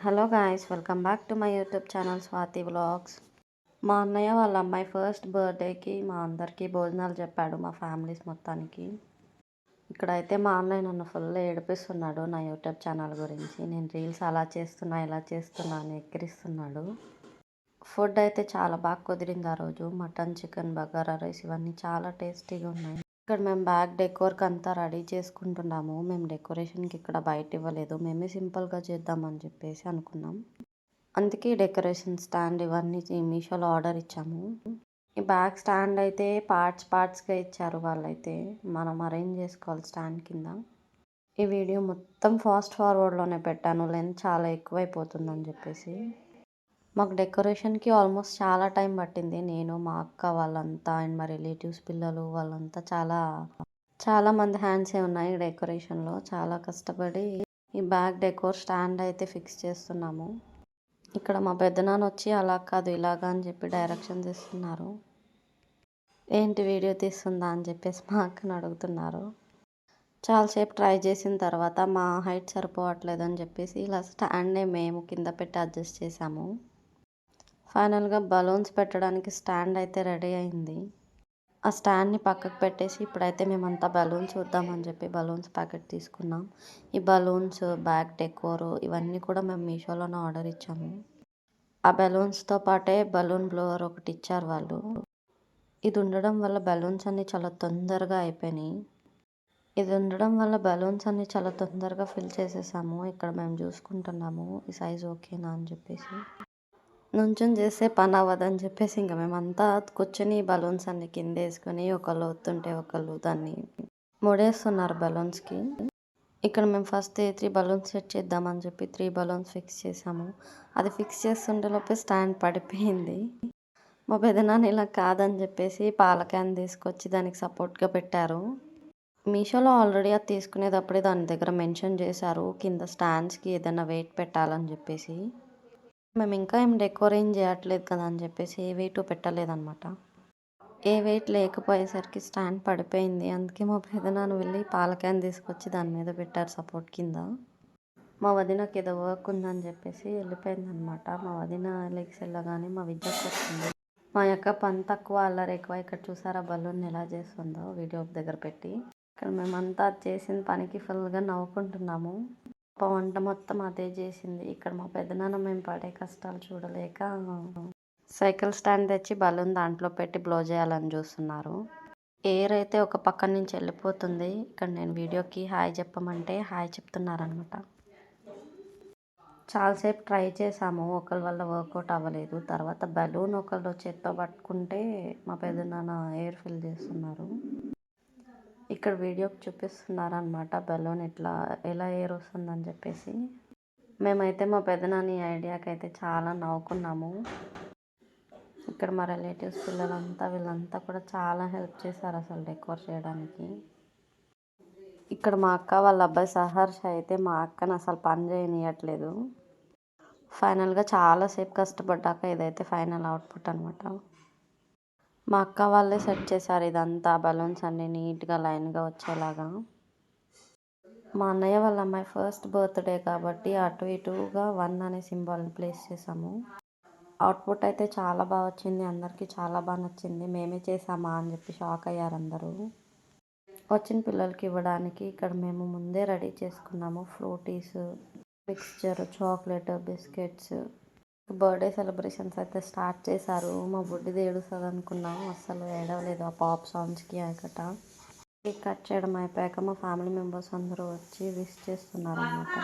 Hello guys, welcome back to my YouTube channel Swathi vlogs. మా అన్నయ్య వాళ్ళ అమ్మాయి ఫస్ట్ బర్త్డేకి మా అందరికీ భోజనాలు చెప్పాడు, మా ఫ్యామిలీస్ మొత్తానికి. ఇక్కడైతే మా అన్నయ్య నన్ను ఫుల్ ఏడిపిస్తున్నాడు నా యూట్యూబ్ ఛానల్ గురించి. నేను రీల్స్ అలా చేస్తున్నా ఇలా చేస్తున్నా అని ఎక్కిరిస్తున్నాడు. ఫుడ్ అయితే చాలా బాగా కుదిరింది ఆ రోజు. మటన్, చికెన్, బగారా రైస్ ఇవన్నీ చాలా టేస్టీగా ఉన్నాయి. ఇక్కడ మేము బ్యాక్ డెకోర్కి అంతా రెడీ చేసుకుంటున్నాము. మేము డెకరేషన్కి ఇక్కడ బయట ఇవ్వలేదు, మేమే సింపుల్గా చేద్దామని చెప్పేసి అనుకున్నాం. అందుకే డెకరేషన్ స్టాండ్ ఇవన్నీ మీషోలో ఆర్డర్ ఇచ్చాము. ఈ బ్యాక్ స్టాండ్ అయితే పార్ట్స్గా ఇచ్చారు వాళ్ళైతే. మనం అరేంజ్ చేసుకోవాలి స్టాండ్ కింద. ఈ వీడియో మొత్తం ఫాస్ట్ ఫార్వర్డ్లోనే పెట్టాను, లెంత్ చాలా ఎక్కువైపోతుందని చెప్పేసి. మాకు డెకరేషన్కి ఆల్మోస్ట్ చాలా టైం పట్టింది. నేను, మా అక్క వాళ్ళంతా అండ్ మా రిలేటివ్స్ పిల్లలు వాళ్ళంతా చాలా మంది హ్యాండ్సే ఉన్నాయి డెకరేషన్లో. చాలా కష్టపడి ఈ బ్యాక్ డెకోర్ స్టాండ్ అయితే ఫిక్స్ చేస్తున్నాము. ఇక్కడ మా పెద్దనాన్న వచ్చి అలా కాదు ఇలాగా అని చెప్పి డైరెక్షన్స్ ఇస్తున్నారు. ఏంటి వీడియో తీస్తుందా అని చెప్పేసి మా అక్కని అడుగుతున్నారు. చాలాసేపు ట్రై చేసిన తర్వాత మా హైట్ సరిపోవట్లేదు అని చెప్పేసి ఇలా స్టాండ్నే మేము కింద పెట్టి అడ్జస్ట్ చేసాము. ఫైనల్గా బలూన్స్ పెట్టడానికి స్టాండ్ అయితే రెడీ అయింది. ఆ స్టాండ్ని పక్కకు పెట్టేసి ఇప్పుడైతే మేమంతా బలూన్స్ చూద్దామని చెప్పి బలూన్స్ ప్యాకెట్ తీసుకున్నాం. ఈ బలూన్స్, బ్యాక్ డెకోర్ ఇవన్నీ కూడా మేము మీషోలోనే ఆర్డర్ ఇచ్చాము. ఆ బలూన్స్తో పాటే బలూన్ బ్లోవర్ ఒకటి ఇచ్చారు వాళ్ళు. ఇది ఉండడం వల్ల బలూన్స్ అన్నీ చాలా తొందరగా అయిపోయినాయి. చాలా తొందరగా ఫిల్ చేసేసాము. ఇక్కడ మేము చూసుకుంటున్నాము ఈ సైజు ఓకేనా అని చెప్పేసి. నుంచొని చేస్తే పని అవ్వదని చెప్పేసి ఇంకా మేమంతా కూర్చొని బలూన్స్ అన్ని కింద వేసుకొని ఒకళ్ళు వస్తుంటే ఒకళ్ళు దాన్ని ముడేస్తున్నారు బలూన్స్కి. ఇక్కడ మేము ఫస్ట్ 3 బలూన్స్ సెట్ చేద్దామని చెప్పి 3 బలూన్స్ ఫిక్స్ చేసాము. అది ఫిక్స్ చేస్తుంటే లోపే స్టాండ్ పడిపోయింది. మా పెదనాన్న ఇలా కాదని చెప్పేసి పాల క్యాన్ తీసుకొచ్చి దానికి సపోర్ట్గా పెట్టారు. మీషోలో ఆల్రెడీ అది తీసుకునేటప్పుడే దాని దగ్గర మెన్షన్ చేశారు కింద స్టాండ్స్కి ఏదైనా వెయిట్ పెట్టాలని చెప్పేసి. మేము ఇంకా ఏం డెకోరేట్ చేయట్లేదు కదా అని చెప్పేసి ఏ వెయిట్ పెట్టలేదన్నమాట. ఏ వెయిట్ లేకపోయేసరికి స్టాండ్ పడిపోయింది. అందుకే మా పెదనాన్న వెళ్ళి పాల క్యాన్ తీసుకొచ్చి దాని మీద పెట్టారు సపోర్ట్ కింద. మా వదినకి ఏదో వర్క్ ఉందని చెప్పేసి వెళ్ళిపోయిందనమాట. మా వదిన లెగ్స్ వెళ్ళగానే మా విద్యకు వచ్చింది. మా యొక్క పని తక్కువ అల్లరి ఎక్కువ. ఇక్కడ చూసారా బలూన్ ఎలా చేస్తుందో వీడియో దగ్గర పెట్టి. ఇక్కడ మేమంతా చేసిన పనికి ఫుల్గా నవ్వుకుంటున్నాము. వంట మొత్తం అదే చేసింది. ఇక్కడ మా పెద్దనాన్న మేము పడే కష్టాలు చూడలేక సైకిల్ స్టాండ్ తెచ్చి బలూన్ దాంట్లో పెట్టి బ్లో చేయాలని చూస్తున్నారు. ఎయిర్ అయితే ఒక పక్క నుంచి వెళ్ళిపోతుంది. ఇక్కడ నేను వీడియోకి హాయ్ చెప్పమంటే హాయ్ చెప్తున్నారనమాట. చాలాసేపు ట్రై చేసాము, ఒకరి వల్ల వర్కౌట్ అవ్వలేదు. తర్వాత బలూన్ ఒకళ్ళు చేత్తో పట్టుకుంటే మా పెద్దనాన్న ఎయిర్ ఫిల్ చేస్తున్నారు. ఇక్కడ వీడియోకి చూపిస్తున్నారనమాట బలూన్ ఎలా ఎయిర్ వస్తుందని చెప్పేసి. మేమైతే మా పెదనాని ఐడియాకి అయితే చాలా నవ్వుకున్నాము. ఇక్కడ మా రిలేటివ్స్ పిల్లలంతా వీళ్ళంతా కూడా చాలా హెల్ప్ చేశారు అసలు డెకోర్ చేయడానికి. ఇక్కడ మా అక్క వాళ్ళ అబ్బాయి సహర్ష అయితే మా అక్కని అసలు పని చేయనియట్లేదు. ఫైనల్గా చాలాసేపు కష్టపడ్డాక ఇదైతే ఫైనల్ అవుట్పుట్ అనమాట. మా అక్క వాళ్ళే సెట్ చేశారు ఇదంతా, బలూన్స్ అన్నీ నీట్గా లైన్గా వచ్చేలాగా. మా అన్నయ్య వాళ్ళ అమ్మాయి ఫస్ట్ బర్త్డే కాబట్టి అటు ఇటుగా 1 అనే సింబల్ని ప్లేస్ చేసాము. అవుట్పుట్ అయితే చాలా బాగా వచ్చింది. అందరికీ చాలా బాగా నచ్చింది. మేమే చేసామా అని చెప్పి షాక్ అయ్యారు అందరూ. వచ్చిన పిల్లలకి ఇవ్వడానికి ఇక్కడ మేము ముందే రెడీ చేసుకున్నాము. Fruttis, mixture, chocolate, biscuits. Birthday celebrations అయితే స్టార్ట్ చేశారు. మా బుడ్డిది ఏడుస్తుంది అనుకున్నాము, అస్సలు ఏడవలేదు ఆ పాప్ సౌండ్స్కి. అక్కట కేక్ కట్ చేయడం అయిపోయాక మా ఫ్యామిలీ మెంబర్స్ అందరూ వచ్చి విష్ చేస్తున్నారు అన్నమాట.